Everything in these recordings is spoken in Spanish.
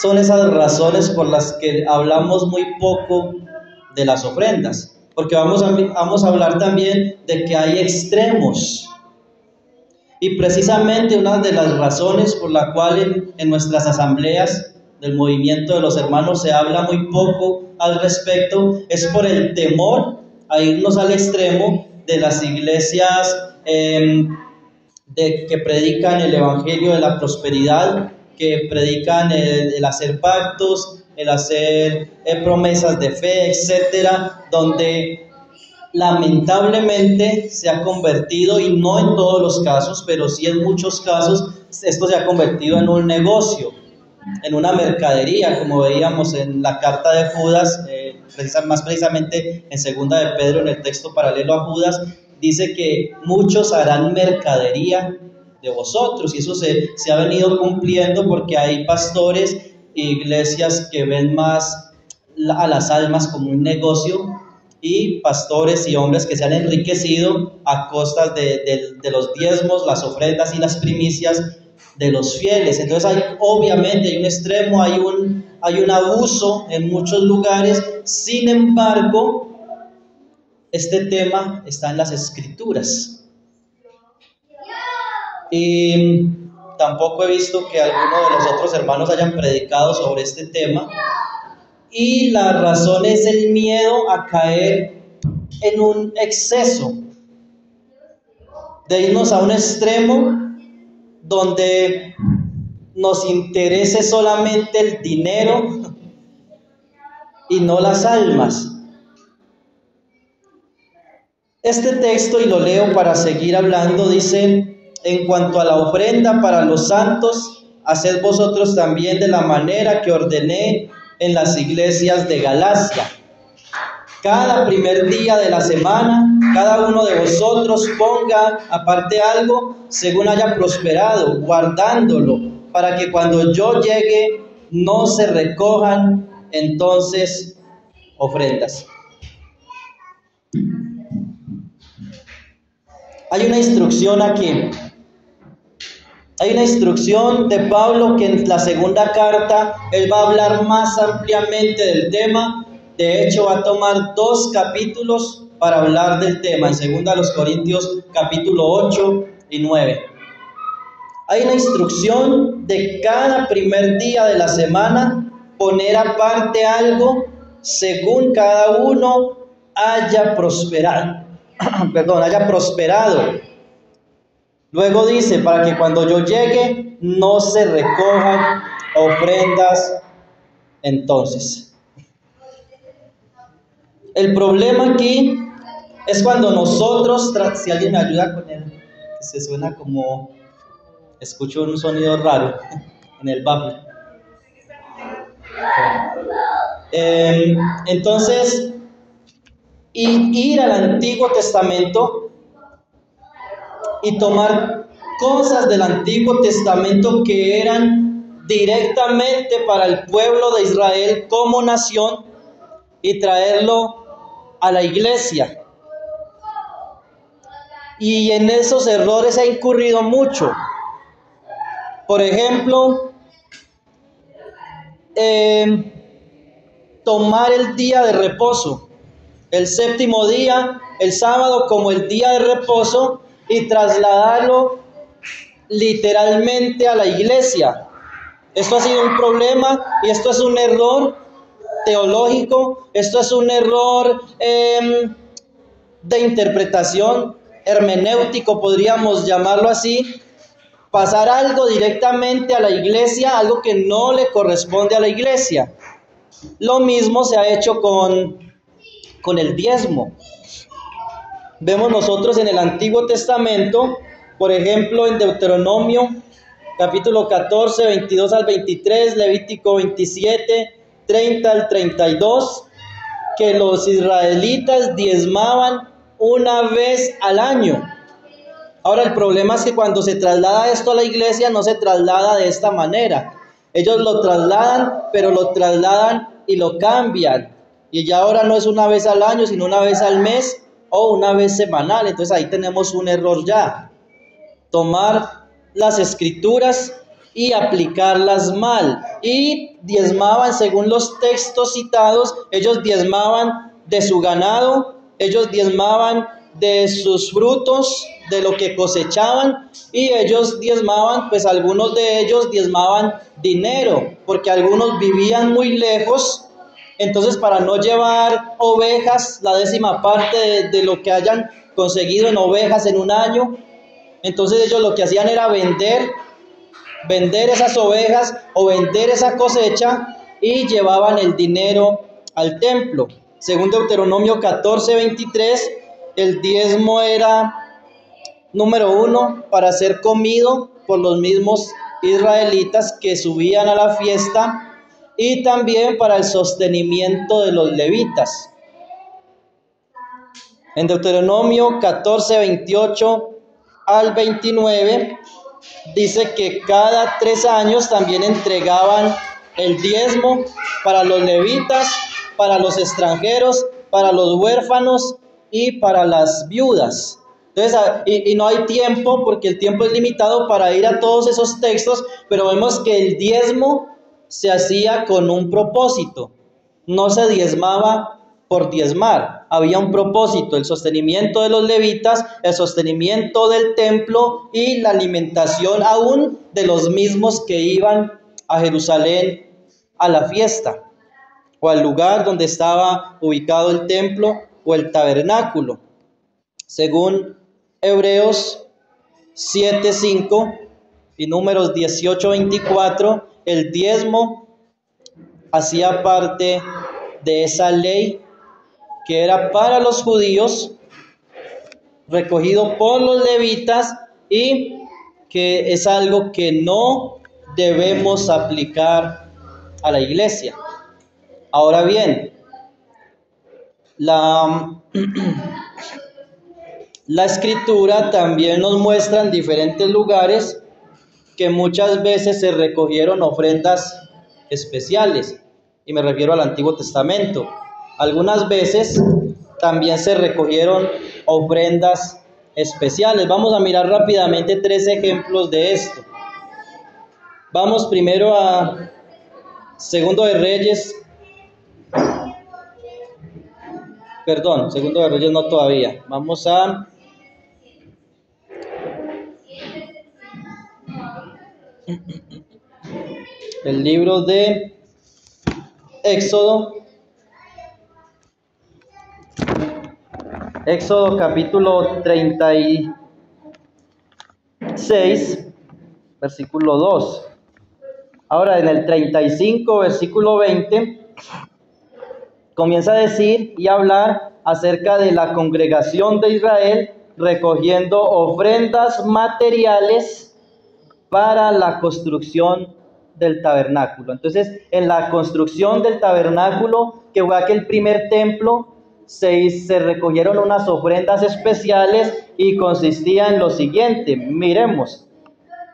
son esas razones por las que hablamos muy poco de las ofrendas, porque vamos a hablar también de que hay extremos. Y precisamente una de las razones por la cual en nuestras asambleas del movimiento de los hermanos se habla muy poco al respecto es por el temor a irnos al extremo de las iglesias que predican el evangelio de la prosperidad, que predican el hacer pactos, el hacer promesas de fe, etcétera, donde lamentablemente se ha convertido, y no en todos los casos, pero sí en muchos casos, esto se ha convertido en un negocio, en una mercadería, como veíamos en la carta de Judas, más precisamente en segunda de Pedro, en el texto paralelo a Judas, dice que muchos harán mercadería de vosotros, y eso se ha venido cumpliendo porque hay pastores e iglesias que ven más a las almas como un negocio, y pastores y hombres que se han enriquecido a costas de los diezmos, las ofrendas y las primicias de los fieles. Entonces obviamente hay un extremo, hay un abuso en muchos lugares. Sin embargo, este tema está en las Escrituras. Y tampoco he visto que alguno de los otros hermanos hayan predicado sobre este tema. Y la razón es el miedo a caer en un exceso, de irnos a un extremo donde nos interese solamente el dinero y no las almas. Este texto, y lo leo para seguir hablando, dice: en cuanto a la ofrenda para los santos, haced vosotros también de la manera que ordené en las iglesias de Galacia. Cada primer día de la semana, cada uno de vosotros ponga aparte algo según haya prosperado, guardándolo, para que cuando yo llegue no se recojan entonces ofrendas. Hay una instrucción aquí. Hay una instrucción de Pablo que en la segunda carta él va a hablar más ampliamente del tema. De hecho, va a tomar 2 capítulos para hablar del tema, en 2 Corintios capítulo 8 y 9. Hay una instrucción de cada primer día de la semana poner aparte algo según cada uno haya prosperado. haya prosperado. Luego dice, para que cuando yo llegue no se recojan ofrendas entonces. El problema aquí es cuando nosotros, si alguien me ayuda con él, que se suena como, escucho un sonido raro en el baffle. Entonces, ir al Antiguo Testamento y tomar cosas del Antiguo Testamento que eran directamente para el pueblo de Israel como nación y traerlo a la iglesia. Y en esos errores ha incurrido mucho. Por ejemplo, tomar el día de reposo, el séptimo día, el sábado, como el día de reposo, y trasladarlo literalmente a la iglesia. Esto ha sido un problema y esto es un error teológico, esto es un error de interpretación, hermenéutico, podríamos llamarlo así. Pasar algo directamente a la iglesia, algo que no le corresponde a la iglesia. Lo mismo se ha hecho con el diezmo. Vemos nosotros en el Antiguo Testamento, por ejemplo, en Deuteronomio, capítulo 14, 22 al 23, Levítico 27, 30 al 32, que los israelitas diezmaban una vez al año. Ahora, el problema es que cuando se traslada esto a la iglesia, no se traslada de esta manera. Ellos lo trasladan, pero lo trasladan y lo cambian. Y ya ahora no es una vez al año, sino una vez al mes o una vez semanal. Entonces ahí tenemos un error ya. Tomar las escrituras y aplicarlas mal. Y diezmaban, según los textos citados, ellos diezmaban de su ganado, ellos diezmaban de sus frutos, de lo que cosechaban, y ellos diezmaban, pues algunos de ellos diezmaban dinero, porque algunos vivían muy lejos. Entonces, para no llevar ovejas, la 10ª parte de lo que hayan conseguido en ovejas en un año, entonces ellos lo que hacían era vender esas ovejas o vender esa cosecha y llevaban el dinero al templo. Según Deuteronomio 14:23, el diezmo era, número 1, para ser comido por los mismos israelitas que subían a la fiesta, y también para el sostenimiento de los levitas. En Deuteronomio 14:28 al 29 dice que cada 3 años también entregaban el diezmo para los levitas, para los extranjeros, para los huérfanos y para las viudas. Entonces, y no hay tiempo, porque el tiempo es limitado para ir a todos esos textos, pero vemos que el diezmo se hacía con un propósito. No se diezmaba por diezmar, había un propósito: el sostenimiento de los levitas, el sostenimiento del templo y la alimentación aún de los mismos que iban a Jerusalén a la fiesta, o al lugar donde estaba ubicado el templo o el tabernáculo. Según Hebreos 7:5 y Números 18:24, el diezmo hacía parte de esa ley que era para los judíos, recogido por los levitas, y que es algo que no debemos aplicar a la iglesia. Ahora bien, la escritura también nos muestra en diferentes lugares que muchas veces se recogieron ofrendas especiales, y me refiero al Antiguo Testamento. Algunas veces también se recogieron ofrendas especiales. Vamos a mirar rápidamente 3 ejemplos de esto. Vamos primero a Segundo de Reyes no todavía. Vamos a el libro de Éxodo capítulo 36, versículo 2. Ahora, en el 35, versículo 20, comienza a decir y hablar acerca de la congregación de Israel recogiendo ofrendas materiales para la construcción del tabernáculo. Entonces, en la construcción del tabernáculo, que fue aquel primer templo, se recogieron unas ofrendas especiales, y consistía en lo siguiente. Miremos,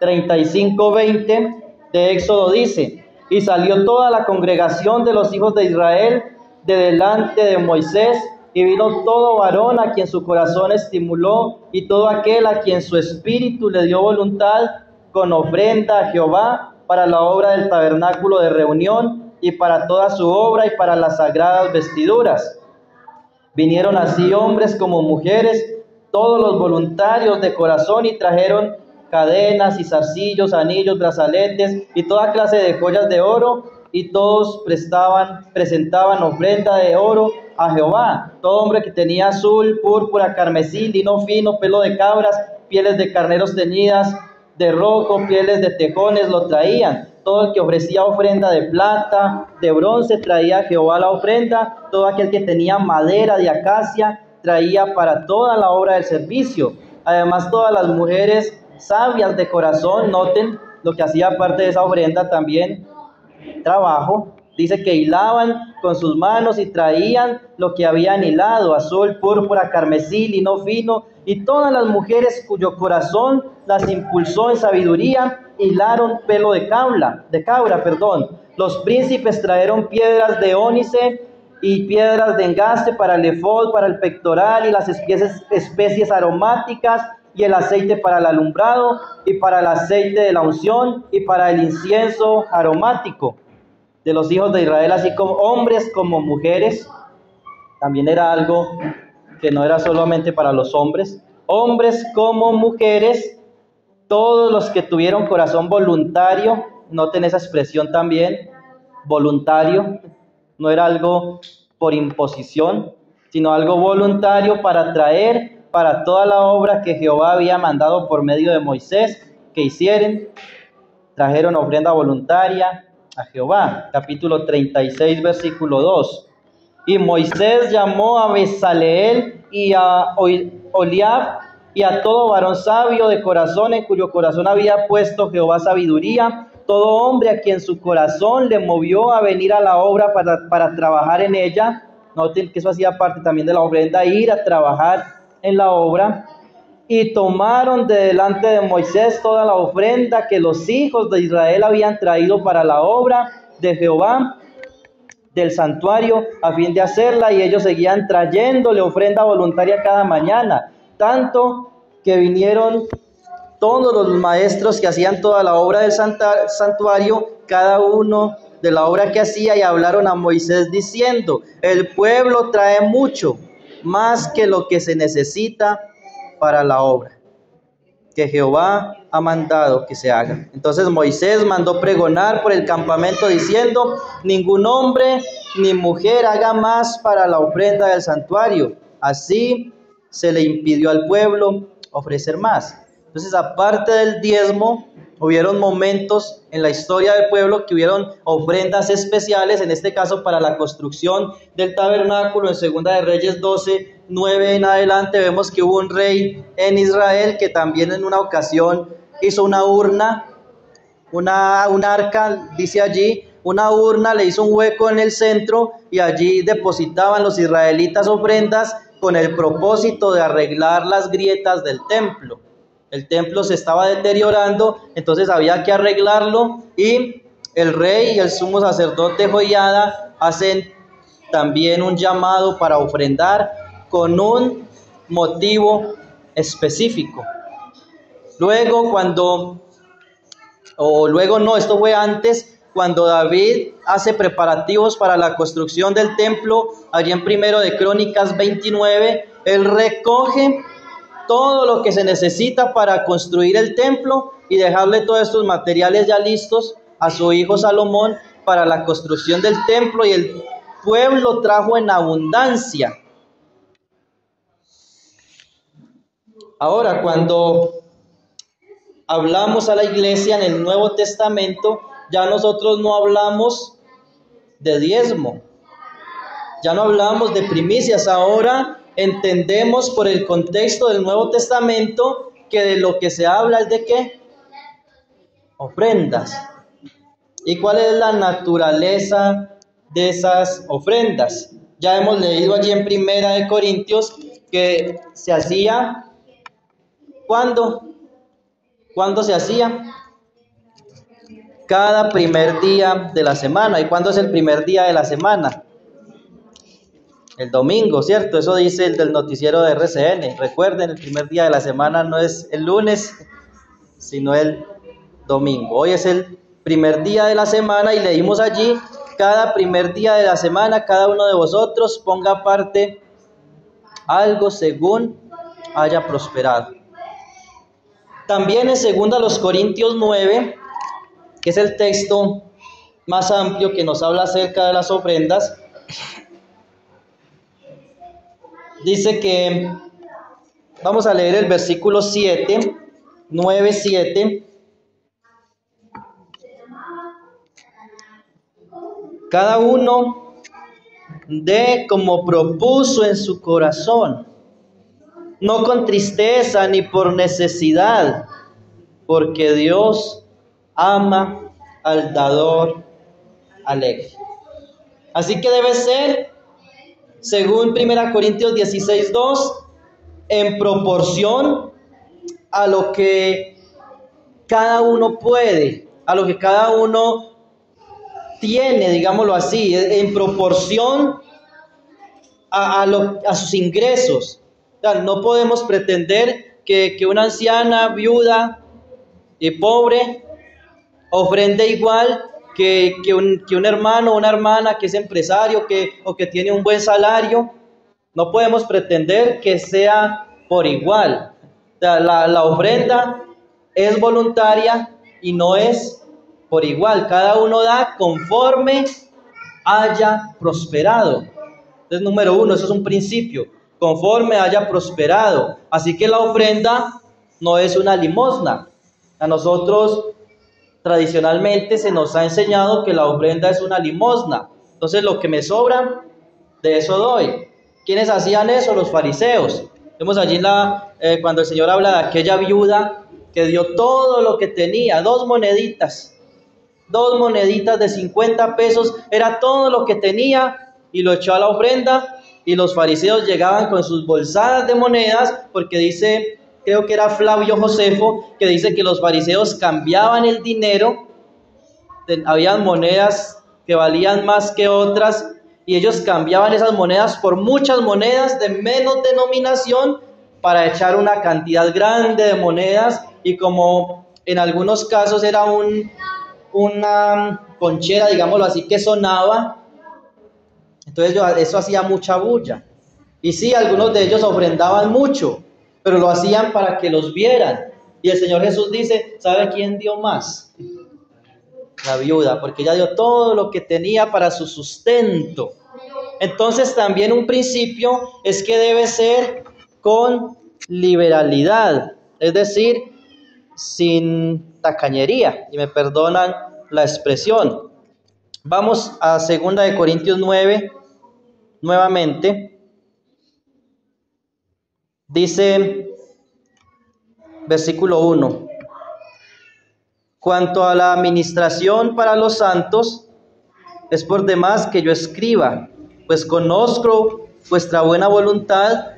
35:20 de Éxodo dice: y salió toda la congregación de los hijos de Israel de delante de Moisés, y vino todo varón a quien su corazón estimuló, y todo aquel a quien su espíritu le dio voluntad, con ofrenda a Jehová para la obra del tabernáculo de reunión, y para toda su obra, y para las sagradas vestiduras. Vinieron así hombres como mujeres, todos los voluntarios de corazón, y trajeron cadenas y zarcillos, anillos, brazaletes y toda clase de joyas de oro, y todos presentaban ofrenda de oro a Jehová. Todo hombre que tenía azul, púrpura, carmesí, lino fino, pelo de cabras, pieles de carneros teñidas de rojo, pieles de tejones, lo traían. Todo el que ofrecía ofrenda de plata, de bronce, traía a Jehová la ofrenda. Todo aquel que tenía madera de acacia, traía para toda la obra del servicio. Además, todas las mujeres sabias de corazón, noten lo que hacía parte de esa ofrenda también, trabajo. Dice que hilaban con sus manos y traían lo que habían hilado: azul, púrpura, carmesí, lino fino. Y todas las mujeres cuyo corazón las impulsó en sabiduría, hilaron pelo de cabra. Los príncipes trajeron piedras de ónice y piedras de engaste para el efod, para el pectoral, y las especies aromáticas, y el aceite para el alumbrado, y para el aceite de la unción, y para el incienso aromático de los hijos de Israel, así como hombres como mujeres. También era algo que no era solamente para los hombres. Hombres como mujeres, todos los que tuvieron corazón voluntario, noten esa expresión también, voluntario, no era algo por imposición, sino algo voluntario para traer para toda la obra que Jehová había mandado por medio de Moisés que hicieran. Trajeron ofrenda voluntaria a Jehová. Capítulo 36, versículo 2. Y Moisés llamó a Bezaleel y a Oliab y a todo varón sabio de corazón, en cuyo corazón había puesto Jehová sabiduría, todo hombre a quien su corazón le movió a venir a la obra para trabajar en ella. Noten que eso hacía parte también de la ofrenda, ir a trabajar en la obra. Y tomaron de delante de Moisés toda la ofrenda que los hijos de Israel habían traído para la obra de Jehová del santuario, a fin de hacerla, y ellos seguían trayéndole ofrenda voluntaria cada mañana, tanto que vinieron todos los maestros que hacían toda la obra del santuario, cada uno de la obra que hacía, y hablaron a Moisés diciendo: el pueblo trae mucho, más que lo que se necesita para la obra que Jehová ha mandado que se haga. Entonces Moisés mandó pregonar por el campamento diciendo: ningún hombre ni mujer haga más para la ofrenda del santuario. Así se le impidió al pueblo ofrecer más. Entonces, aparte del diezmo, hubieron momentos en la historia del pueblo que hubieron ofrendas especiales, en este caso para la construcción del tabernáculo. En Segunda de Reyes 12, 9 en adelante, vemos que hubo un rey en Israel que también en una ocasión hizo una urna, un arca, dice allí, una urna, le hizo un hueco en el centro y allí depositaban los israelitas ofrendas con el propósito de arreglar las grietas del templo. El templo se estaba deteriorando, entonces había que arreglarlo, y el rey y el sumo sacerdote Joiada hacen también un llamado para ofrendar con un motivo específico. Esto fue antes, cuando David hace preparativos para la construcción del templo, allí en 1 de Crónicas 29, él recoge todo lo que se necesita para construir el templo y dejarle todos estos materiales ya listos a su hijo Salomón para la construcción del templo, y el pueblo trajo en abundancia. Ahora, cuando hablamos a la iglesia en el Nuevo Testamento, ya nosotros no hablamos de diezmo, ya no hablamos de primicias. Ahora entendemos por el contexto del Nuevo Testamento que de lo que se habla es de ¿qué? Ofrendas. ¿Y cuál es la naturaleza de esas ofrendas? Ya hemos leído allí en 1 de Corintios que se hacía, ¿cuándo? ¿Cuándo se hacía? Cada primer día de la semana. ¿Y cuándo es el primer día de la semana? El domingo, ¿cierto? Eso dice el del noticiero de RCN. Recuerden, el primer día de la semana no es el lunes, sino el domingo. Hoy es el primer día de la semana y leímos allí: cada primer día de la semana, cada uno de vosotros ponga aparte algo según haya prosperado. También en 2 Corintios 9, que es el texto más amplio que nos habla acerca de las ofrendas, dice que, vamos a leer el versículo 7, 9, 7. Cada uno dé como propuso en su corazón, no con tristeza ni por necesidad, porque Dios ama al dador alegre. Así que debe ser, según 1 Corintios 16, 2, en proporción a lo que cada uno puede, a lo que cada uno tiene, digámoslo así, en proporción a sus ingresos. O sea, no podemos pretender que una anciana, viuda y pobre ofrende igual que un hermano o una hermana que es empresario o que tiene un buen salario. No podemos pretender que sea por igual. O sea, la ofrenda es voluntaria y no es por igual. Cada uno da conforme haya prosperado. Entonces, número uno, eso es un principio. Conforme haya prosperado. Así que la ofrenda no es una limosna. A nosotros tradicionalmente se nos ha enseñado que la ofrenda es una limosna. Entonces, lo que me sobra, de eso doy. ¿Quiénes hacían eso? Los fariseos. Vemos allí cuando el Señor habla de aquella viuda que dio todo lo que tenía, 2 moneditas de 50 pesos, era todo lo que tenía y lo echó a la ofrenda. Y los fariseos llegaban con sus bolsadas de monedas, porque dice, creo que era Flavio Josefo, que dice que los fariseos cambiaban el dinero, habían monedas que valían más que otras, y ellos cambiaban esas monedas por muchas monedas de menos denominación para echar una cantidad grande de monedas, y como en algunos casos era una ponchera, digámoslo así, que sonaba, entonces eso hacía mucha bulla. Y sí, algunos de ellos ofrendaban mucho, pero lo hacían para que los vieran. Y el Señor Jesús dice, ¿sabe quién dio más? La viuda, porque ella dio todo lo que tenía para su sustento. Entonces también un principio es que debe ser con liberalidad, es decir, sin tacañería, y me perdonan la expresión. Vamos a 2 Corintios 9, nuevamente. Dice, versículo 1, cuanto a la administración para los santos, es por demás que yo escriba, pues conozco vuestra buena voluntad,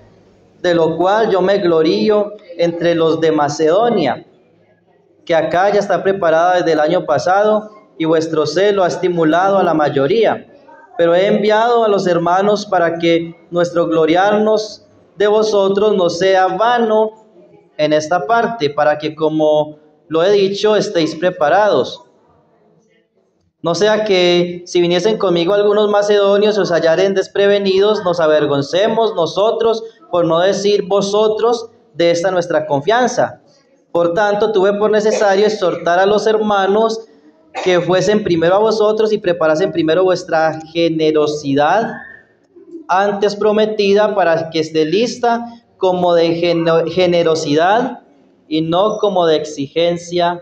de lo cual yo me glorío entre los de Macedonia, que acá ya está preparada desde el año pasado, y vuestro celo ha estimulado a la mayoría. Pero he enviado a los hermanos para que nuestro gloriarnos de vosotros no sea vano en esta parte, para que, como lo he dicho, estéis preparados. No sea que si viniesen conmigo algunos macedonios os hallaren desprevenidos, nos avergoncemos nosotros, por no decir vosotros, de esta nuestra confianza. Por tanto, tuve por necesario exhortar a los hermanos que fuesen primero a vosotros y preparasen primero vuestra generosidad antes prometida, para que esté lista como de generosidad y no como de exigencia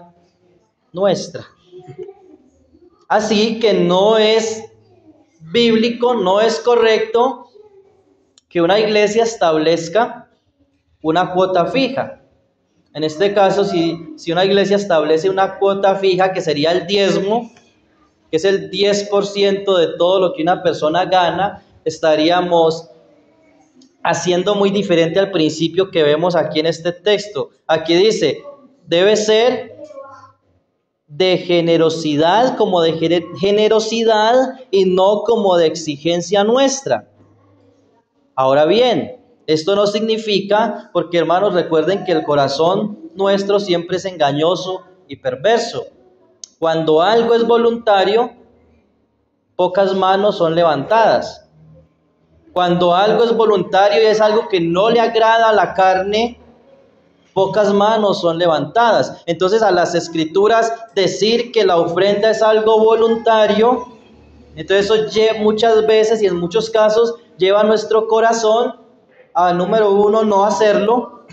nuestra. Así que no es bíblico, no es correcto que una iglesia establezca una cuota fija. En este caso, si una iglesia establece una cuota fija, que sería el diezmo, que es el 10% de todo lo que una persona gana, estaríamos haciendo muy diferente al principio que vemos aquí en este texto. Aquí dice, debe ser de generosidad, como de generosidad y no como de exigencia nuestra. Ahora bien, esto no significa, porque hermanos, recuerden que el corazón nuestro siempre es engañoso y perverso. Cuando algo es voluntario, pocas manos son levantadas. Cuando algo es voluntario y es algo que no le agrada a la carne, pocas manos son levantadas. Entonces, a las escrituras decir que la ofrenda es algo voluntario, entonces eso muchas veces y en muchos casos lleva a nuestro corazón a, número 1, no hacerlo.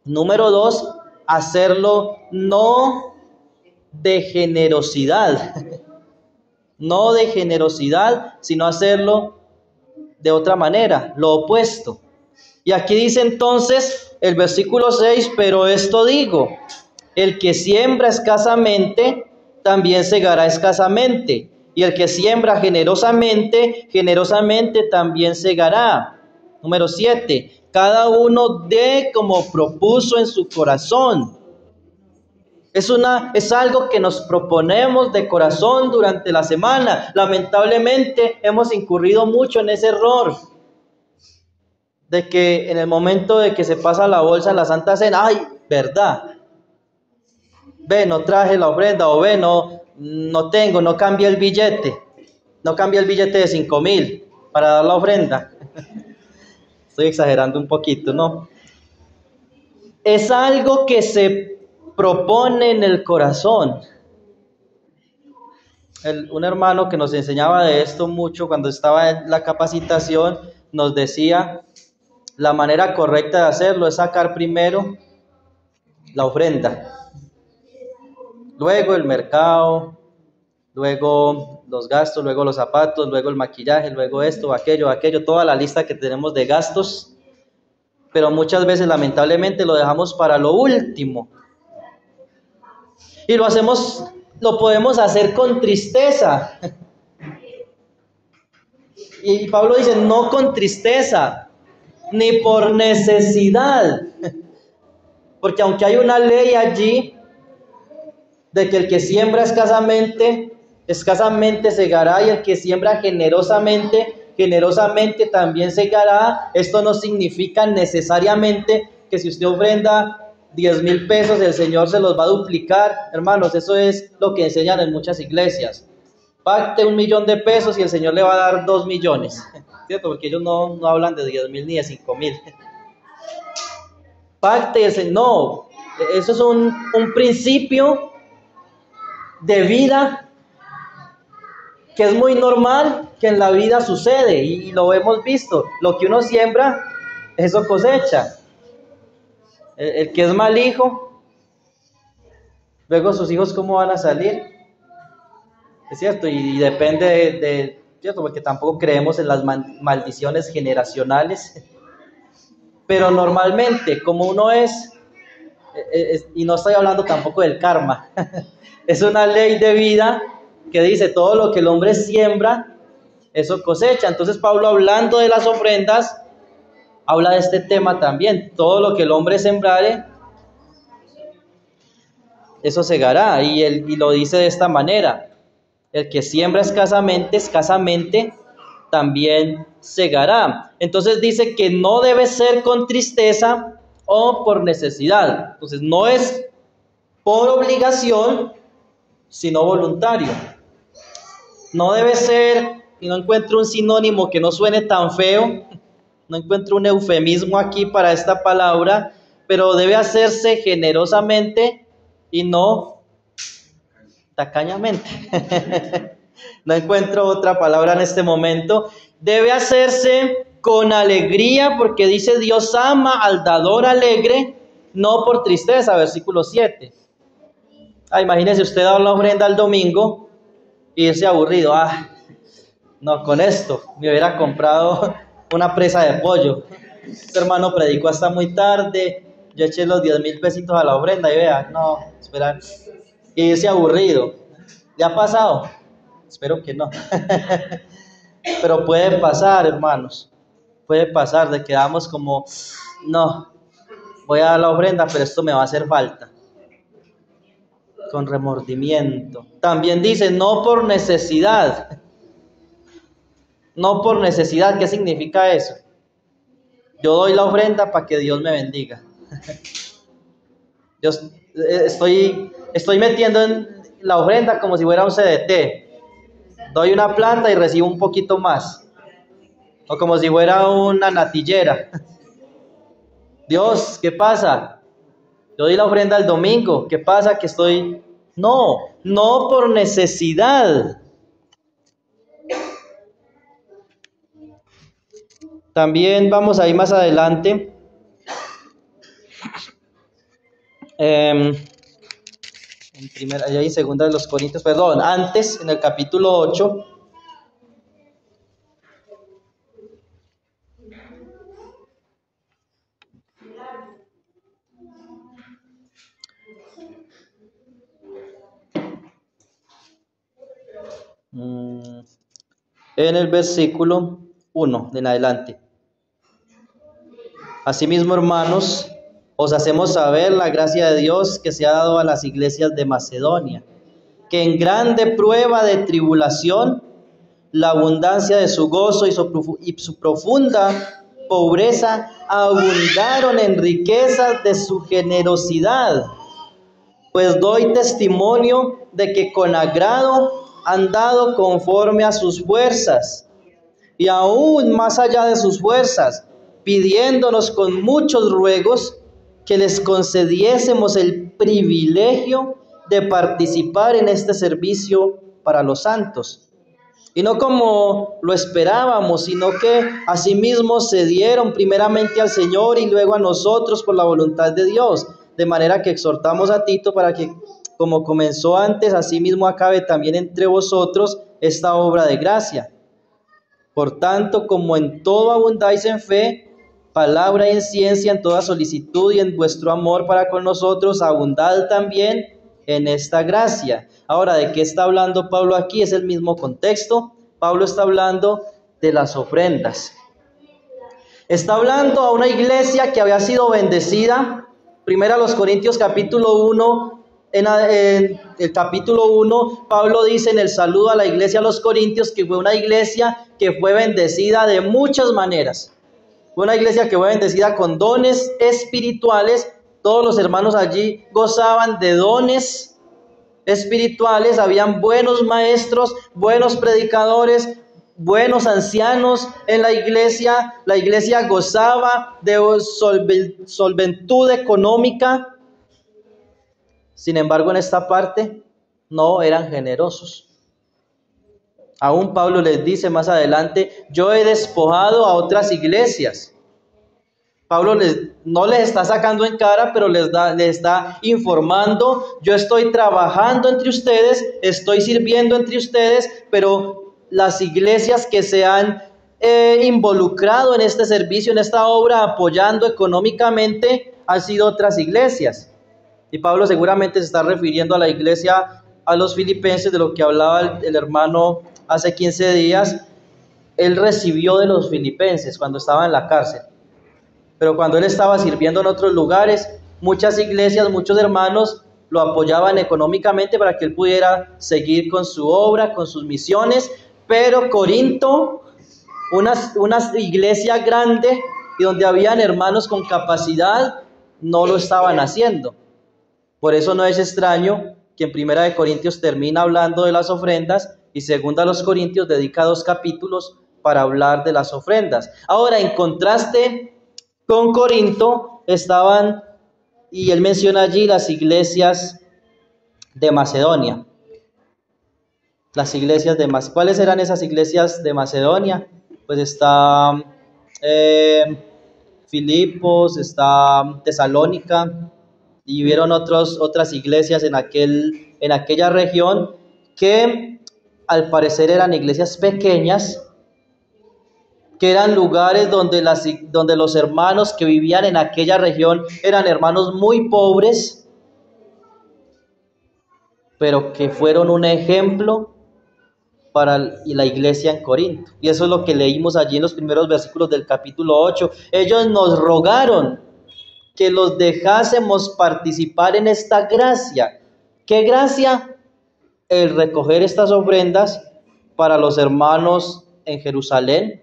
Número 2, hacerlo no de generosidad. No de generosidad, sino hacerlo de otra manera, lo opuesto. Y aquí dice entonces el versículo 6, pero esto digo, el que siembra escasamente, también segará escasamente. Y el que siembra generosamente, generosamente también segará. Número 7, cada uno dé como propuso en su corazón. Es algo que nos proponemos de corazón durante la semana. Lamentablemente hemos incurrido mucho en ese error de que en el momento de que se pasa la bolsa en la Santa Cena, ¡ay, verdad! Ve, no traje la ofrenda, o ve, no tengo, no cambié el billete. No cambié el billete de 5,000 para dar la ofrenda. Estoy exagerando un poquito, ¿no? Es algo que se propone en el corazón. Un hermano que nos enseñaba de esto mucho cuando estaba en la capacitación nos decía, la manera correcta de hacerlo es sacar primero la ofrenda, luego el mercado, luego los gastos, luego los zapatos, luego el maquillaje, luego esto, aquello, toda la lista que tenemos de gastos, pero muchas veces lamentablemente lo dejamos para lo último. Y lo podemos hacer con tristeza. Y Pablo dice, no con tristeza, ni por necesidad. Porque aunque hay una ley allí de que el que siembra escasamente segará, y el que siembra generosamente también segará. Esto no significa necesariamente que si usted ofrenda 10,000 pesos, el Señor se los va a duplicar. Hermanos, eso es lo que enseñan en muchas iglesias. Pacte 1,000,000 de pesos y el Señor le va a dar 2 millones. ¿Cierto? Porque ellos no hablan de 10,000 ni de 5,000. Pacte el Señor. No, eso es un principio de vida que es muy normal que en la vida sucede y lo hemos visto. Lo que uno siembra, eso cosecha. El que es mal hijo, luego sus hijos cómo van a salir, es cierto, y depende de cierto, porque tampoco creemos en las maldiciones generacionales, pero normalmente como uno es, y no estoy hablando tampoco del karma, es una ley de vida que dice todo lo que el hombre siembra, eso cosecha. Entonces Pablo, hablando de las ofrendas, habla de este tema también. Todo lo que el hombre sembrare, eso segará. Y lo dice de esta manera: el que siembra escasamente, también segará. Entonces dice que no debe ser con tristeza o por necesidad. Entonces no es por obligación, sino voluntario. No debe ser, y no encuentro un sinónimo que no suene tan feo, no encuentro un eufemismo aquí para esta palabra, pero debe hacerse generosamente y no tacañamente. No encuentro otra palabra en este momento. Debe hacerse con alegría, porque dice Dios ama al dador alegre, no por tristeza, versículo 7. Imagínese usted dar la ofrenda el domingo y irse aburrido. No, con esto me hubiera comprado una presa de pollo. Este hermano predicó hasta muy tarde, yo eché los 10,000 pesitos a la ofrenda y vea, no, espera, y irse aburrido. ¿Le ha pasado? Espero que no. Pero puede pasar, hermanos, puede pasar de que quedamos como, no, voy a dar la ofrenda, pero esto me va a hacer falta. Con remordimiento. También dice, no por necesidad. No por necesidad. ¿Qué significa eso? Yo doy la ofrenda para que Dios me bendiga. Yo estoy metiendo en la ofrenda como si fuera un CDT. Doy una planta y recibo un poquito más. O como si fuera una natillera. Dios, ¿qué pasa? Yo doy la ofrenda el domingo. ¿Qué pasa? Que estoy... No por necesidad. También vamos a ir más adelante. Allá en segunda de los Corintios, antes, en el capítulo 8. En el versículo 1 en adelante. Asimismo, hermanos, os hacemos saber la gracia de Dios que se ha dado a las iglesias de Macedonia, que en grande prueba de tribulación, la abundancia de su gozo y su profunda pobreza abundaron en riquezas de su generosidad. Pues doy testimonio de que con agrado han dado conforme a sus fuerzas, y aún más allá de sus fuerzas, pidiéndonos con muchos ruegos que les concediésemos el privilegio de participar en este servicio para los santos. Y no como lo esperábamos, sino que asimismo se dieron primeramente al Señor y luego a nosotros por la voluntad de Dios. De manera que exhortamos a Tito para que, como comenzó antes, asimismo acabe también entre vosotros esta obra de gracia. Por tanto, como en todo abundáis en fe, palabra y en ciencia, en toda solicitud y en vuestro amor para con nosotros, abundad también en esta gracia. Ahora, ¿de qué está hablando Pablo aquí? Es el mismo contexto. Pablo está hablando de las ofrendas. Está hablando a una iglesia que había sido bendecida. Primero a los Corintios capítulo 1, en el capítulo 1, Pablo dice en el saludo a la iglesia a los Corintios que fue una iglesia que fue bendecida de muchas maneras. Fue una iglesia que fue bendecida con dones espirituales. Todos los hermanos allí gozaban de dones espirituales. Habían buenos maestros, buenos predicadores, buenos ancianos en la iglesia. La iglesia gozaba de solventud económica. Sin embargo, en esta parte no eran generosos. Aún Pablo les dice más adelante, yo he despojado a otras iglesias. Pablo no les está sacando en cara, pero les está informando, yo estoy trabajando entre ustedes, estoy sirviendo entre ustedes, pero las iglesias que se han involucrado en este servicio, en esta obra, apoyando económicamente, han sido otras iglesias. Y Pablo seguramente se está refiriendo a la iglesia, a los filipenses, de lo que hablaba el hermano hace 15 días. Él recibió de los filipenses cuando estaba en la cárcel. Pero cuando él estaba sirviendo en otros lugares, muchas iglesias, muchos hermanos lo apoyaban económicamente para que él pudiera seguir con su obra, con sus misiones. Pero Corinto, una iglesia grande y donde habían hermanos con capacidad, no lo estaban haciendo. Por eso no es extraño que en Primera de Corintios termina hablando de las ofrendas y Segunda a los Corintios dedica 2 capítulos para hablar de las ofrendas. Ahora, en contraste con Corinto estaban, y él menciona allí, las iglesias de Macedonia. Las iglesias de Macedonia. ¿Cuáles eran esas iglesias de Macedonia? Pues está Filipos, está Tesalónica, y vieron otras iglesias en aquella región que al parecer eran iglesias pequeñas, que eran lugares donde los hermanos que vivían en aquella región eran hermanos muy pobres, pero que fueron un ejemplo para la iglesia en Corinto. Y eso es lo que leímos allí en los primeros versículos del capítulo 8. Ellos nos rogaron que los dejásemos participar en esta gracia. ¿Qué gracia? El recoger estas ofrendas para los hermanos en Jerusalén.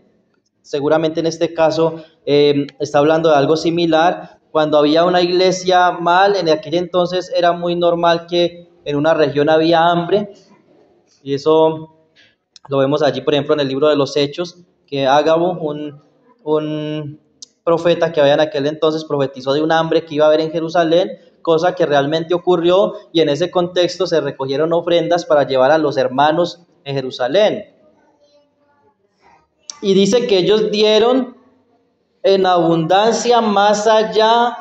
Seguramente en este caso está hablando de algo similar. Cuando había una iglesia mal, en aquel entonces era muy normal que en una región había hambre. Y eso lo vemos allí, por ejemplo, en el libro de los Hechos, que Ágabo, un profeta que había en aquel entonces, profetizó de un hambre que iba a haber en Jerusalén, cosa que realmente ocurrió, y en ese contexto se recogieron ofrendas para llevar a los hermanos en Jerusalén. Y dice que ellos dieron en abundancia más allá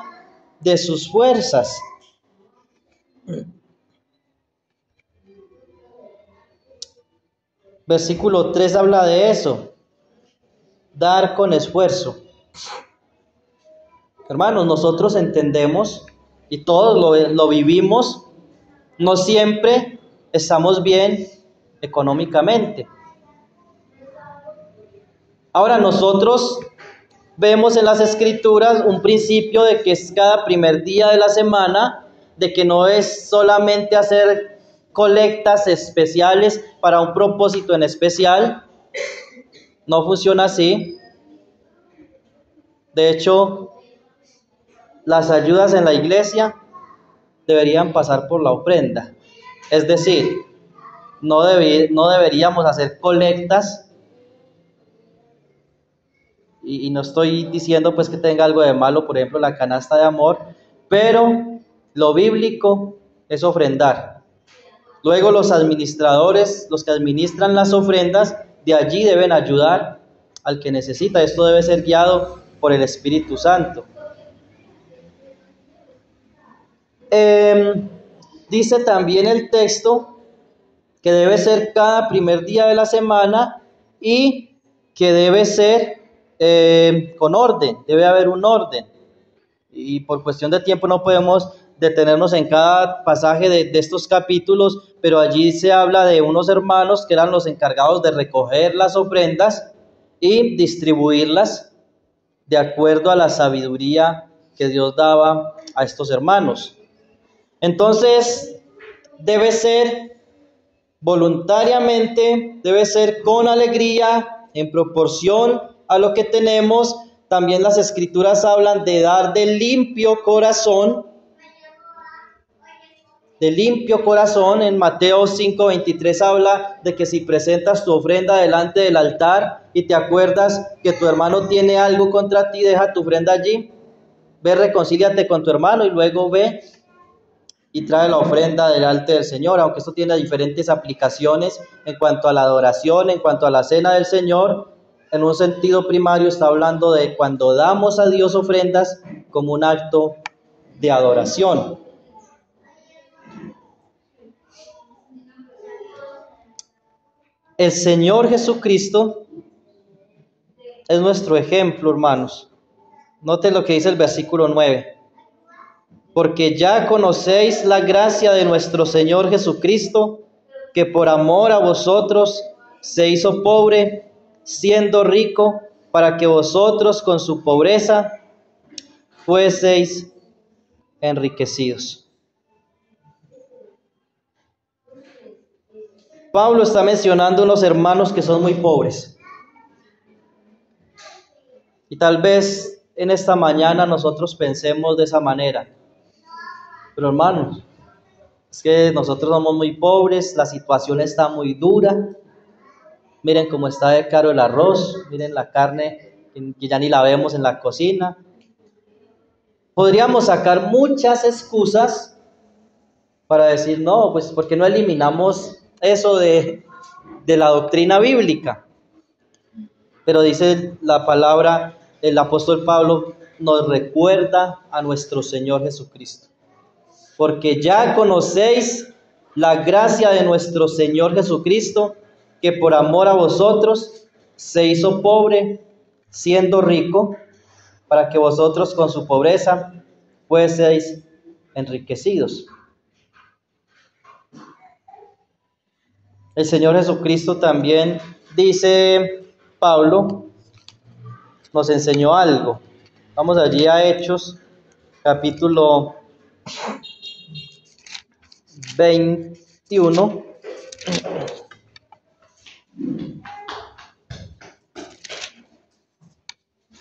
de sus fuerzas. Versículo 3 habla de eso, dar con esfuerzo. Hermanos, nosotros entendemos y todos lo vivimos, no siempre estamos bien económicamente. Ahora nosotros vemos en las Escrituras un principio de que es cada primer día de la semana, de que no es solamente hacer colectas especiales para un propósito en especial. No funciona así. De hecho, las ayudas en la iglesia deberían pasar por la ofrenda. Es decir, no deberíamos hacer colectas, y no estoy diciendo pues que tenga algo de malo, por ejemplo, la canasta de amor, pero lo bíblico es ofrendar. Luego los administradores, los que administran las ofrendas, de allí deben ayudar al que necesita. Esto debe ser guiado por el Espíritu Santo. Dice también el texto que debe ser cada primer día de la semana y que debe ser con orden, debe haber un orden. Y por cuestión de tiempo no podemos detenernos en cada pasaje de estos capítulos, pero allí se habla de unos hermanos que eran los encargados de recoger las ofrendas y distribuirlas de acuerdo a la sabiduría que Dios daba a estos hermanos. Entonces, debe ser voluntariamente, debe ser con alegría, en proporción a lo que tenemos. También las Escrituras hablan de dar de limpio corazón. De limpio corazón. En Mateo 5:23 habla de que si presentas tu ofrenda delante del altar y te acuerdas que tu hermano tiene algo contra ti, deja tu ofrenda allí. Ve, reconcíliate con tu hermano y luego ve y trae la ofrenda delante del Señor. Aunque esto tiene diferentes aplicaciones en cuanto a la adoración, en cuanto a la cena del Señor, en un sentido primario está hablando de cuando damos a Dios ofrendas como un acto de adoración. El Señor Jesucristo es nuestro ejemplo, hermanos. Noten lo que dice el versículo 9. Porque ya conocéis la gracia de nuestro Señor Jesucristo, que por amor a vosotros se hizo pobre, siendo rico, para que vosotros con su pobreza fueseis enriquecidos. Pablo está mencionando unos hermanos que son muy pobres. Y tal vez en esta mañana nosotros pensemos de esa manera. Pero hermanos, es que nosotros somos muy pobres, la situación está muy dura. Miren cómo está de caro el arroz, miren la carne que ya ni la vemos en la cocina. Podríamos sacar muchas excusas para decir, no, pues ¿por qué no eliminamos eso de la doctrina bíblica? Pero dice la palabra, el apóstol Pablo nos recuerda a nuestro Señor Jesucristo. Porque ya conocéis la gracia de nuestro Señor Jesucristo, que por amor a vosotros se hizo pobre, siendo rico, para que vosotros con su pobreza fueseis enriquecidos. El Señor Jesucristo también, dice Pablo, nos enseñó algo. Vamos allí a Hechos, capítulo 21.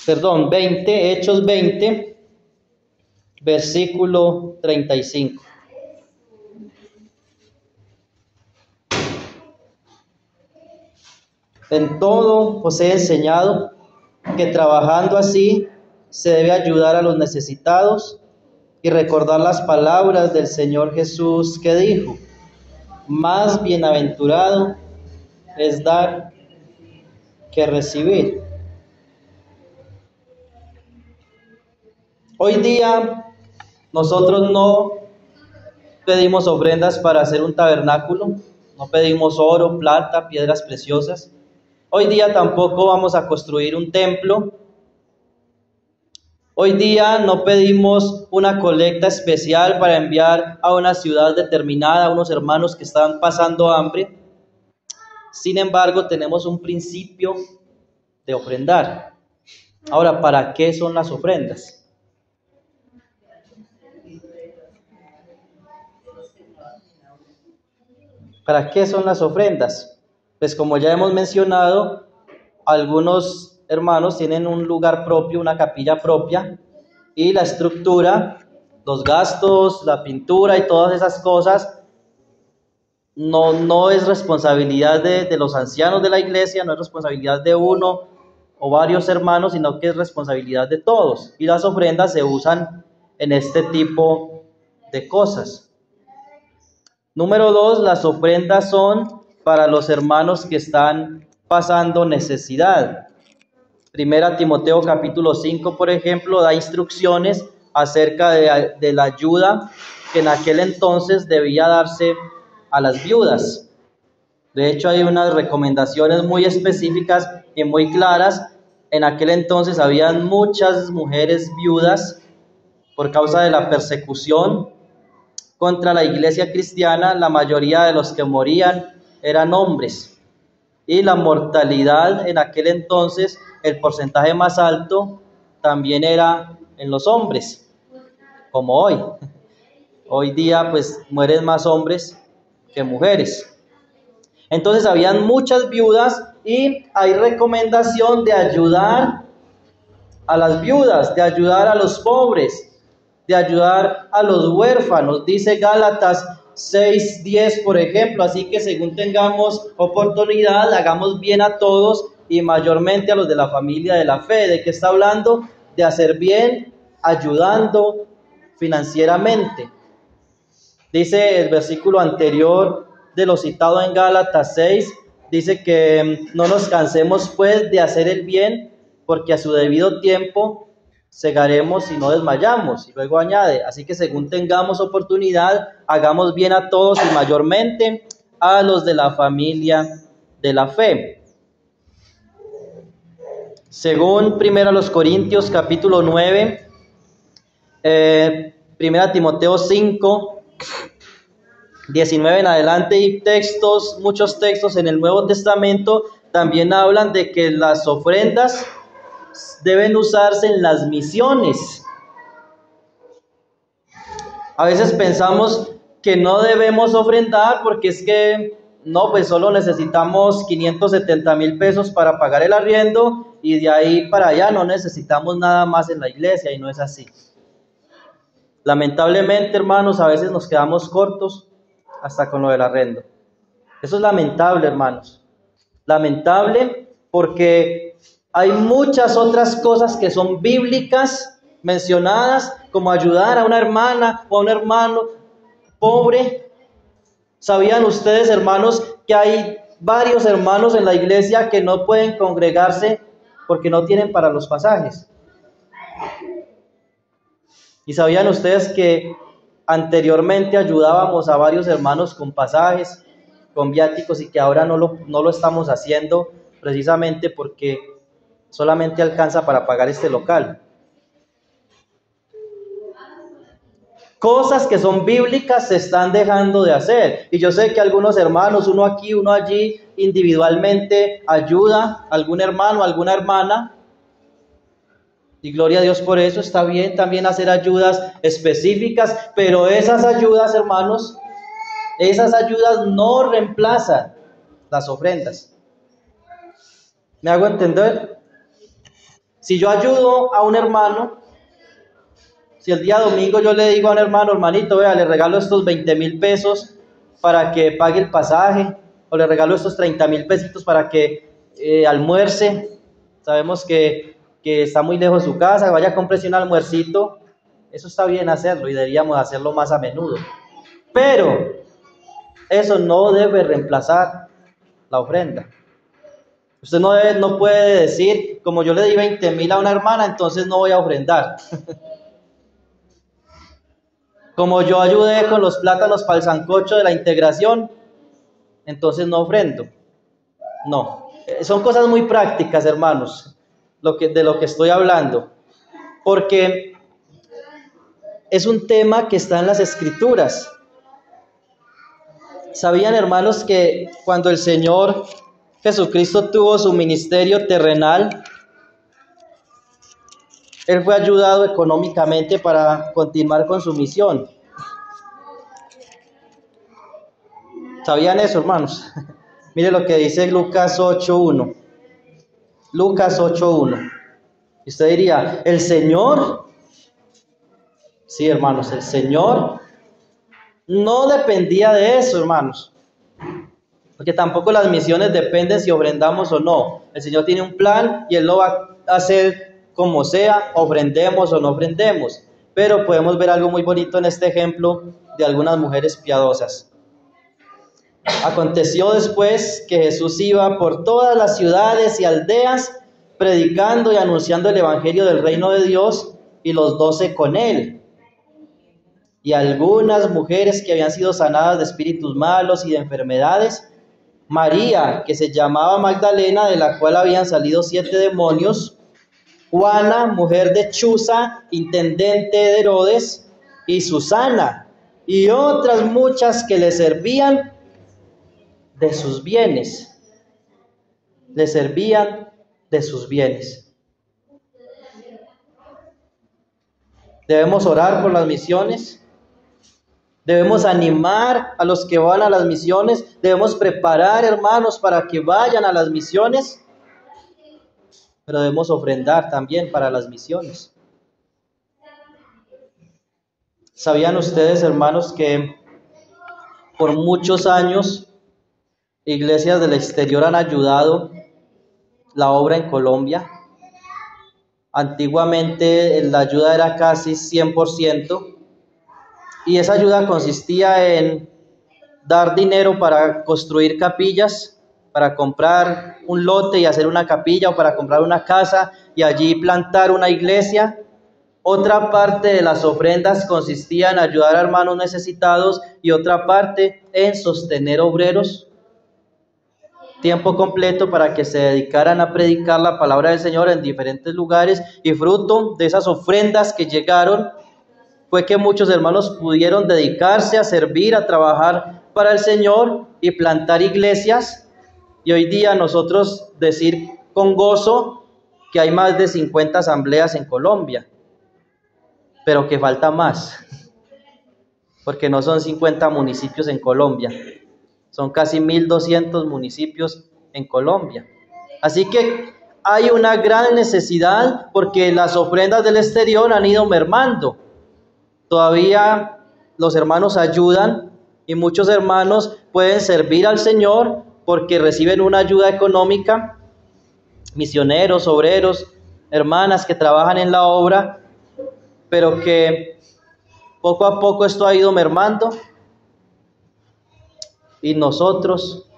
Perdón, 20, Hechos 20, versículo 35. En todo os he enseñado que trabajando así se debe ayudar a los necesitados y recordar las palabras del Señor Jesús que dijo: más bienaventurado es dar que recibir. Hoy día nosotros no pedimos ofrendas para hacer un tabernáculo, no pedimos oro, plata, piedras preciosas. Hoy día tampoco vamos a construir un templo. Hoy día no pedimos una colecta especial para enviar a una ciudad determinada a unos hermanos que están pasando hambre. Sin embargo, tenemos un principio de ofrendar. Ahora, ¿para qué son las ofrendas? ¿Para qué son las ofrendas? Pues como ya hemos mencionado, algunos hermanos, tienen un lugar propio, una capilla propia, y la estructura, los gastos, la pintura y todas esas cosas, no es responsabilidad de los ancianos de la iglesia, no es responsabilidad de uno o varios hermanos, sino que es responsabilidad de todos. Y las ofrendas se usan en este tipo de cosas. Número 2, las ofrendas son para los hermanos que están pasando necesidad. Primera Timoteo capítulo 5, por ejemplo, da instrucciones acerca de la ayuda que en aquel entonces debía darse a las viudas. De hecho, hay unas recomendaciones muy específicas y muy claras. En aquel entonces habían muchas mujeres viudas por causa de la persecución contra la iglesia cristiana. La mayoría de los que morían eran hombres. Y la mortalidad en aquel entonces, el porcentaje más alto también era en los hombres, como hoy. Hoy día pues mueren más hombres que mujeres. Entonces habían muchas viudas y hay recomendación de ayudar a las viudas, de ayudar a los pobres, de ayudar a los huérfanos. Dice Gálatas 6:10, por ejemplo, así que según tengamos oportunidad, hagamos bien a todos y mayormente a los de la familia de la fe. ¿De qué está hablando? De hacer bien, ayudando financieramente. Dice el versículo anterior de lo citado en Gálatas 6, dice que no nos cansemos pues de hacer el bien, porque a su debido tiempo segaremos y no desmayamos. Y luego añade, así que según tengamos oportunidad, hagamos bien a todos y mayormente a los de la familia de la fe. Según 1 Corintios capítulo 9, 1 Timoteo 5, 19 en adelante, y muchos textos en el Nuevo Testamento también hablan de que las ofrendas deben usarse en las misiones. A veces pensamos que no debemos ofrendar porque es que no, pues solo necesitamos 570,000 pesos para pagar el arriendo y de ahí para allá no necesitamos nada más en la iglesia, y no es así. Lamentablemente, hermanos, a veces nos quedamos cortos hasta con lo del arrendo. Eso es lamentable, hermanos. Lamentable porque hay muchas otras cosas que son bíblicas mencionadas, como ayudar a una hermana o a un hermano pobre. ¿Sabían ustedes, hermanos, que hay varios hermanos en la iglesia que no pueden congregarse porque no tienen para los pasajes? ¿Y sabían ustedes que anteriormente ayudábamos a varios hermanos con pasajes, con viáticos, y que ahora no lo estamos haciendo precisamente porque solamente alcanza para pagar este local? Cosas que son bíblicas se están dejando de hacer. Y yo sé que algunos hermanos, uno aquí, uno allí, individualmente ayuda a algún hermano, a alguna hermana. Y gloria a Dios por eso. Está bien también hacer ayudas específicas, pero esas ayudas, hermanos, esas ayudas no reemplazan las ofrendas. ¿Me hago entender? Si yo ayudo a un hermano, si el día domingo yo le digo a un hermano, hermanito, vea, le regalo estos 20,000 pesos para que pague el pasaje, o le regalo estos 30,000 pesitos para que almuerce, sabemos que está muy lejos de su casa, vaya a comprarse un almuercito, eso está bien hacerlo y deberíamos hacerlo más a menudo. Pero eso no debe reemplazar la ofrenda. Usted no puede decir, como yo le di 20,000 a una hermana, entonces no voy a ofrendar. Como yo ayudé con los plátanos para el sancocho de la integración, entonces no ofrendo. No, son cosas muy prácticas, hermanos, de lo que estoy hablando, porque es un tema que está en las Escrituras. ¿Sabían, hermanos, que cuando el Señor Jesucristo tuvo su ministerio terrenal, Él fue ayudado económicamente para continuar con su misión? ¿Sabían eso, hermanos? Mire lo que dice Lucas 8:1. Lucas 8:1. Y usted diría, ¿el Señor? Sí, hermanos, el Señor no dependía de eso, hermanos. Porque tampoco las misiones dependen si ofrendamos o no. El Señor tiene un plan y Él lo va a hacer como sea, ofrendemos o no ofrendemos. Pero podemos ver algo muy bonito en este ejemplo de algunas mujeres piadosas. Aconteció después que Jesús iba por todas las ciudades y aldeas, predicando y anunciando el evangelio del reino de Dios, y los 12 con él. Y algunas mujeres que habían sido sanadas de espíritus malos y de enfermedades, María, que se llamaba Magdalena, de la cual habían salido 7 demonios, Juana, mujer de Chuza, intendente de Herodes, y Susana, y otras muchas que le servían de sus bienes. Le servían de sus bienes. Debemos orar por las misiones. Debemos animar a los que van a las misiones. Debemos preparar, hermanos, para que vayan a las misiones. Pero debemos ofrendar también para las misiones. ¿Sabían ustedes, hermanos, que por muchos años iglesias del exterior han ayudado la obra en Colombia? Antiguamente la ayuda era casi 100%. Y esa ayuda consistía en dar dinero para construir capillas, para comprar un lote y hacer una capilla, o para comprar una casa y allí plantar una iglesia. Otra parte de las ofrendas consistía en ayudar a hermanos necesitados y otra parte en sostener obreros tiempo completo para que se dedicaran a predicar la palabra del Señor en diferentes lugares. Y fruto de esas ofrendas que llegaron fue que muchos hermanos pudieron dedicarse a servir, a trabajar para el Señor y plantar iglesias. Y hoy día nosotros decir con gozo que hay más de 50 asambleas en Colombia, pero que falta más, porque no son 50 municipios en Colombia, son casi 1.200 municipios en Colombia. Así que hay una gran necesidad porque las ofrendas del exterior han ido mermando. Todavía los hermanos ayudan y muchos hermanos pueden servir al Señor porque reciben una ayuda económica, misioneros, obreros, hermanas que trabajan en la obra, pero que poco a poco esto ha ido mermando y nosotros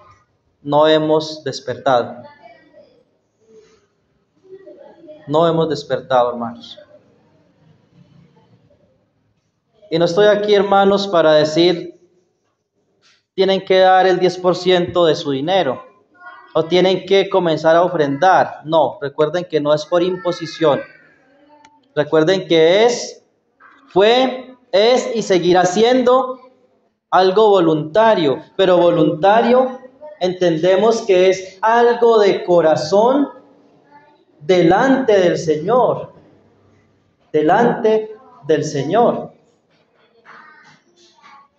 no hemos despertado. No hemos despertado, hermanos. Y no estoy aquí, hermanos, para decir tienen que dar el 10% de su dinero o tienen que comenzar a ofrendar. No, recuerden que no es por imposición. Recuerden que fue y seguirá siendo algo voluntario, pero voluntario entendemos que es algo de corazón delante del Señor, delante del Señor.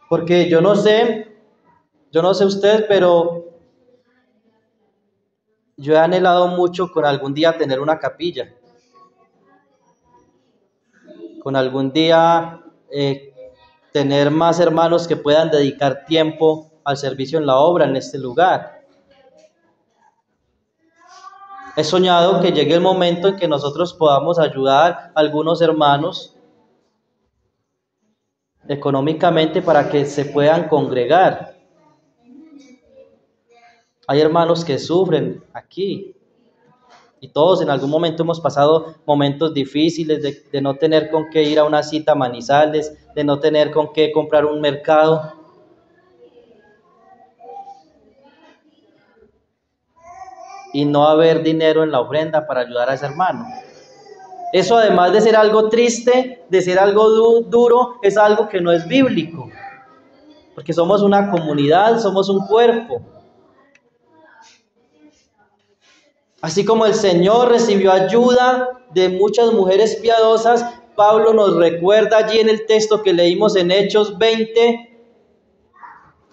Porque yo no sé usted, pero yo he anhelado mucho con algún día tener una capilla, con algún día tener más hermanos que puedan dedicar tiempo al servicio en la obra en este lugar. He soñado que llegue el momento en que nosotros podamos ayudar a algunos hermanos económicamente para que se puedan congregar. Hay hermanos que sufren aquí y todos en algún momento hemos pasado momentos difíciles de no tener con qué ir a una cita a Manizales, de no tener con qué comprar un mercado. Y no haber dinero en la ofrenda para ayudar a ese hermano. Eso, además de ser algo triste, de ser algo duro, es algo que no es bíblico. Porque somos una comunidad, somos un cuerpo. Así como el Señor recibió ayuda de muchas mujeres piadosas, Pablo nos recuerda allí en el texto que leímos en Hechos 20,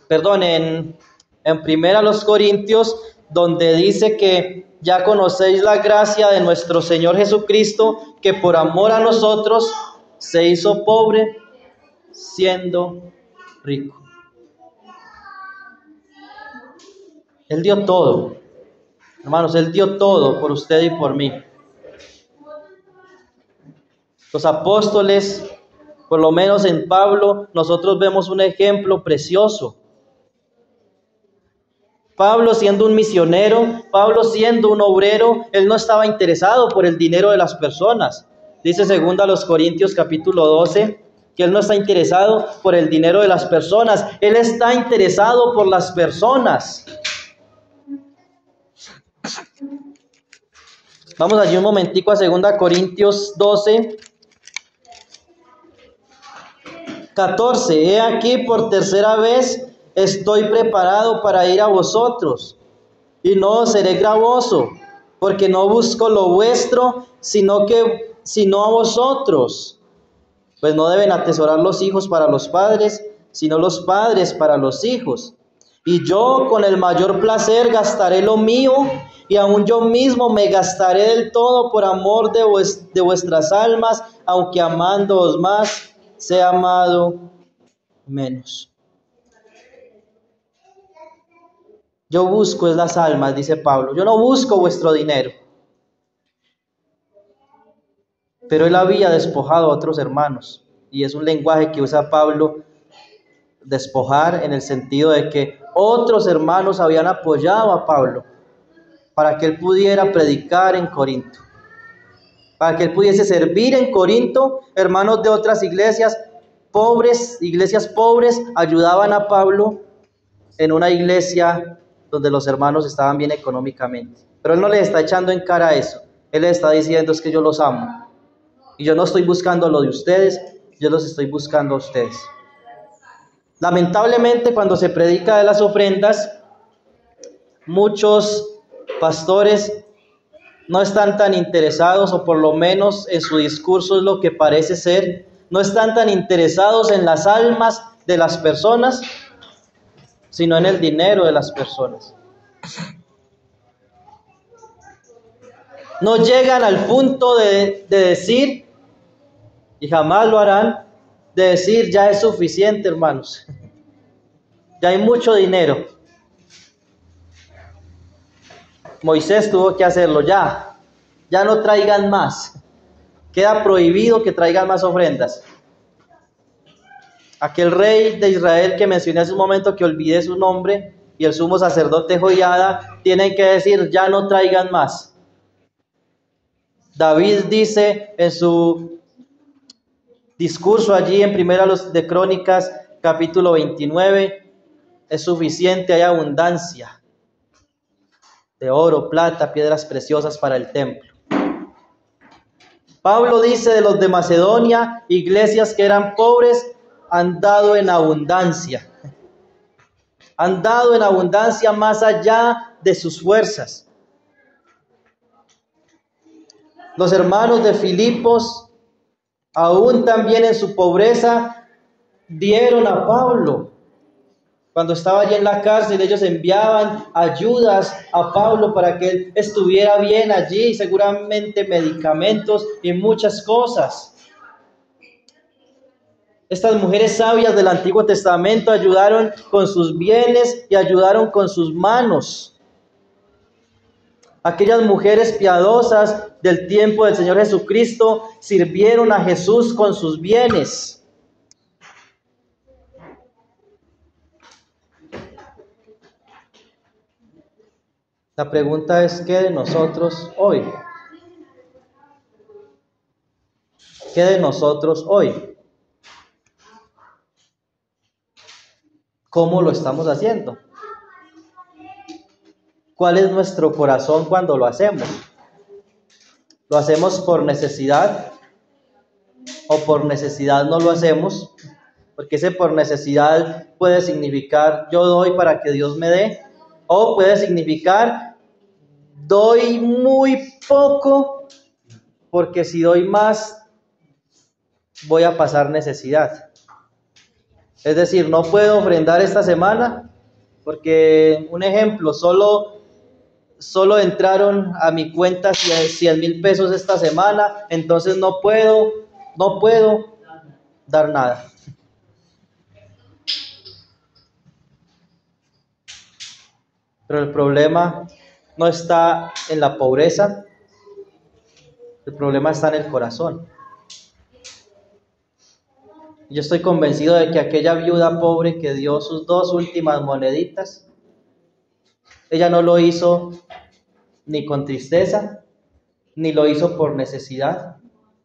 en 1 Corintios, donde dice que ya conocéis la gracia de nuestro Señor Jesucristo, que por amor a nosotros se hizo pobre, siendo rico. Él dio todo, hermanos, Él dio todo por usted y por mí. Los apóstoles, por lo menos en Pablo, nosotros vemos un ejemplo precioso. Pablo siendo un misionero, Pablo siendo un obrero, él no estaba interesado por el dinero de las personas. Dice 2 Corintios capítulo 12, que él no está interesado por el dinero de las personas, él está interesado por las personas. Vamos allí un momentico a 2 Corintios 12, 14. He aquí por tercera vez estoy preparado para ir a vosotros, y no seré gravoso, porque no busco lo vuestro, sino a vosotros. Pues no deben atesorar los hijos para los padres, sino los padres para los hijos. Y yo con el mayor placer gastaré lo mío, y aun yo mismo me gastaré del todo por amor de vuestras almas, aunque amándoos más, sea amado menos. Yo busco es las almas, dice Pablo. Yo no busco vuestro dinero. Pero él había despojado a otros hermanos. Y es un lenguaje que usa Pablo, despojar, en el sentido de que otros hermanos habían apoyado a Pablo para que él pudiera predicar en Corinto, para que él pudiese servir en Corinto. Hermanos de otras iglesias pobres, ayudaban a Pablo en una iglesia donde los hermanos estaban bien económicamente. Pero él no les está echando en cara eso. Él les está diciendo es que yo los amo. Y yo no estoy buscando lo de ustedes, yo los estoy buscando a ustedes. Lamentablemente, cuando se predica de las ofrendas, muchos pastores no están tan interesados, o por lo menos en su discurso es lo que parece ser, no están tan interesados en las almas de las personas, sino en el dinero de las personas. No llegan al punto de decir, y jamás lo harán, de decir ya es suficiente, hermanos. Ya hay mucho dinero. Moisés tuvo que hacerlo ya no traigan más. Queda prohibido que traigan más ofrendas. Aquel rey de Israel que mencioné hace un momento, que olvidé su nombre, y el sumo sacerdote Joiada, tienen que decir ya no traigan más. David dice en su discurso allí en Primera de Crónicas, capítulo 29, es suficiente, hay abundancia de oro, plata, piedras preciosas para el templo. Pablo dice de los de Macedonia, iglesias que eran pobres, han dado en abundancia. Han dado en abundancia más allá de sus fuerzas. Los hermanos de Filipos, aún también en su pobreza, dieron a Pablo. Cuando estaba allí en la cárcel, ellos enviaban ayudas a Pablo para que él estuviera bien allí, seguramente medicamentos y muchas cosas. Estas mujeres sabias del Antiguo Testamento ayudaron con sus bienes y ayudaron con sus manos. Aquellas mujeres piadosas del tiempo del Señor Jesucristo sirvieron a Jesús con sus bienes. La pregunta es, ¿qué de nosotros hoy? ¿Qué de nosotros hoy? ¿Cómo lo estamos haciendo? ¿Cuál es nuestro corazón cuando lo hacemos? ¿Lo hacemos por necesidad? ¿O por necesidad no lo hacemos? Porque ese por necesidad puede significar yo doy para que Dios me dé. O puede significar doy muy poco porque si doy más voy a pasar necesidad. Es decir, no puedo ofrendar esta semana porque, un ejemplo, solo solo entraron a mi cuenta 100,000 pesos esta semana, entonces no puedo dar nada. Pero el problema no está en la pobreza, el problema está en el corazón. Yo estoy convencido de que aquella viuda pobre que dio sus 2 últimas moneditas, ella no lo hizo ni con tristeza, ni lo hizo por necesidad,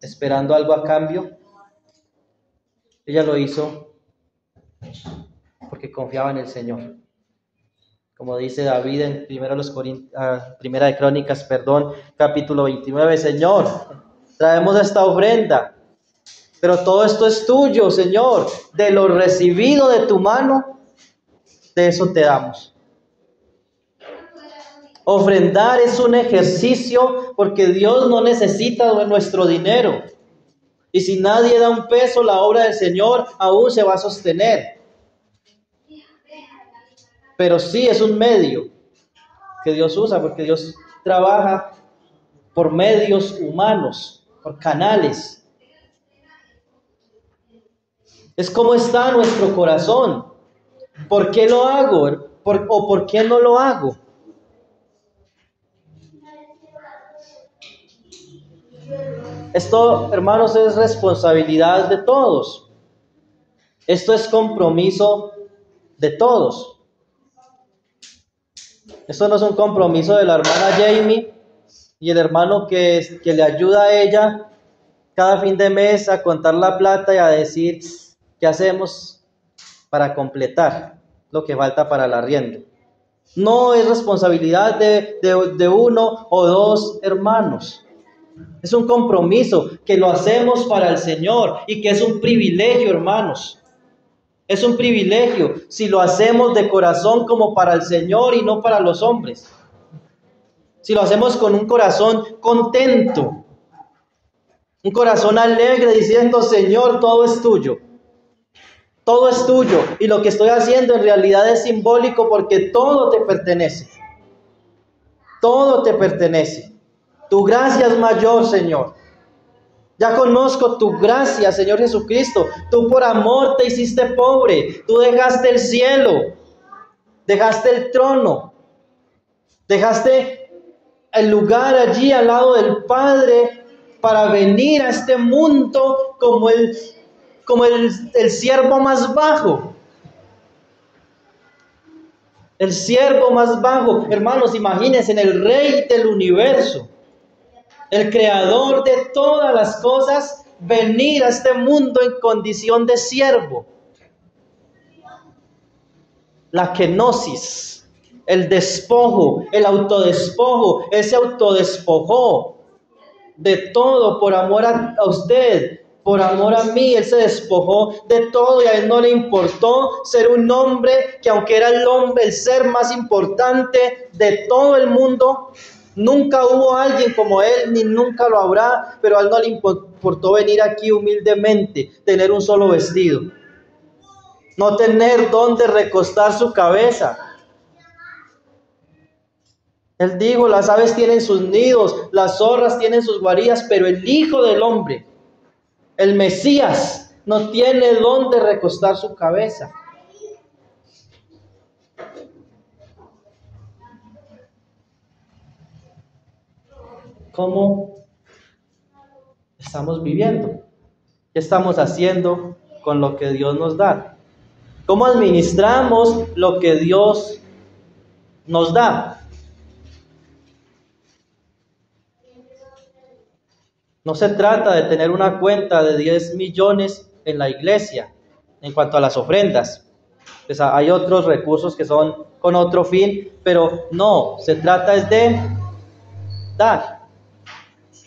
esperando algo a cambio. Ella lo hizo porque confiaba en el Señor. Como dice David en Primera de Crónicas, capítulo 29, Señor, traemos esta ofrenda, pero todo esto es tuyo, Señor. De lo recibido de tu mano, de eso te damos. Ofrendar es un ejercicio porque Dios no necesita de nuestro dinero. Y si nadie da un peso, la obra del Señor aún se va a sostener. Pero sí es un medio que Dios usa, porque Dios trabaja por medios humanos, por canales. Es como está nuestro corazón. ¿Por qué lo hago? ¿O por qué no lo hago? Esto, hermanos, es responsabilidad de todos. Esto es compromiso de todos. Esto no es un compromiso de la hermana Jamie y el hermano que le ayuda a ella cada fin de mes a contar la plata y a decir qué hacemos para completar lo que falta para el arriendo. No es responsabilidad de 1 o 2 hermanos. Es un compromiso que lo hacemos para el Señor y que es un privilegio, hermanos. Es un privilegio si lo hacemos de corazón como para el Señor y no para los hombres. Si lo hacemos con un corazón contento, un corazón alegre diciendo, Señor, todo es tuyo. Todo es tuyo y lo que estoy haciendo en realidad es simbólico porque todo te pertenece. Todo te pertenece. Tu gracia es mayor, Señor. Ya conozco tu gracia, Señor Jesucristo. Tú por amor te hiciste pobre. Tú dejaste el cielo. Dejaste el trono. Dejaste el lugar allí al lado del Padre para venir a este mundo como el siervo más bajo. El siervo más bajo. Hermanos, imagínense, en el Rey del universo, el creador de todas las cosas, venir a este mundo en condición de siervo. La kenosis, el despojo, el autodespojo, Él se autodespojó de todo por amor a usted, por amor a mí. Él se despojó de todo y a Él no le importó ser un hombre que, aunque era el ser más importante de todo el mundo, nunca hubo alguien como Él, ni nunca lo habrá, pero a Él no le importó venir aquí humildemente, tener un solo vestido, no tener dónde recostar su cabeza. Él dijo, las aves tienen sus nidos, las zorras tienen sus guaridas, pero el Hijo del Hombre, el Mesías, no tiene dónde recostar su cabeza. ¿Cómo estamos viviendo? ¿Qué estamos haciendo con lo que Dios nos da? ¿Cómo administramos lo que Dios nos da? No se trata de tener una cuenta de 10 millones en la iglesia en cuanto a las ofrendas. Pues hay otros recursos que son con otro fin, pero no, se trata es de dar.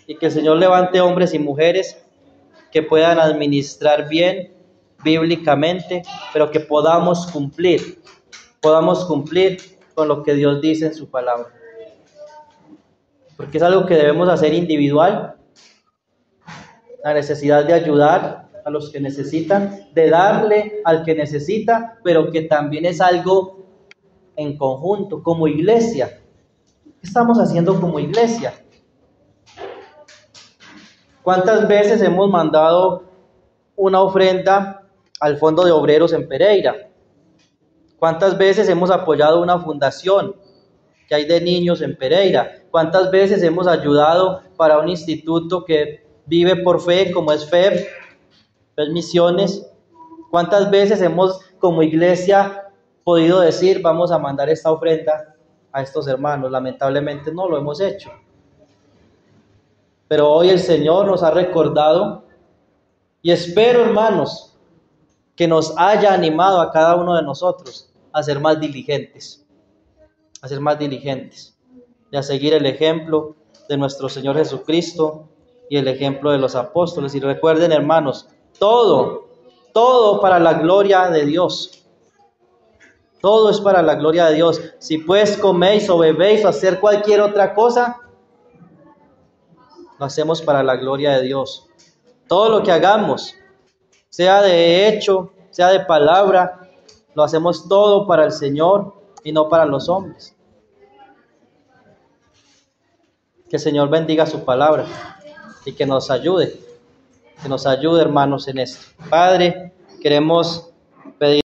Y que el Señor levante hombres y mujeres que puedan administrar bien, bíblicamente, pero que podamos cumplir con lo que Dios dice en su palabra. Porque es algo que debemos hacer individual, la necesidad de ayudar a los que necesitan, de darle al que necesita, pero que también es algo en conjunto, como iglesia. ¿Qué estamos haciendo como iglesia? ¿Cuántas veces hemos mandado una ofrenda al Fondo de Obreros en Pereira? ¿Cuántas veces hemos apoyado una fundación que hay de niños en Pereira? ¿Cuántas veces hemos ayudado para un instituto que vive por fe, como es FEB, Misiones? ¿Cuántas veces hemos como iglesia podido decir, vamos a mandar esta ofrenda a estos hermanos? Lamentablemente no lo hemos hecho. Pero hoy el Señor nos ha recordado, y espero, hermanos, que nos haya animado a cada uno de nosotros a ser más diligentes, y a seguir el ejemplo de nuestro Señor Jesucristo y el ejemplo de los apóstoles. Y recuerden, hermanos, todo para la gloria de Dios. Todo es para la gloria de Dios. Si pues coméis o bebéis o hacer cualquier otra cosa, lo hacemos para la gloria de Dios. Todo lo que hagamos, sea de hecho, sea de palabra, lo hacemos todo para el Señor y no para los hombres. Que el Señor bendiga su palabra y que nos ayude, hermanos, en esto. Padre, queremos pedir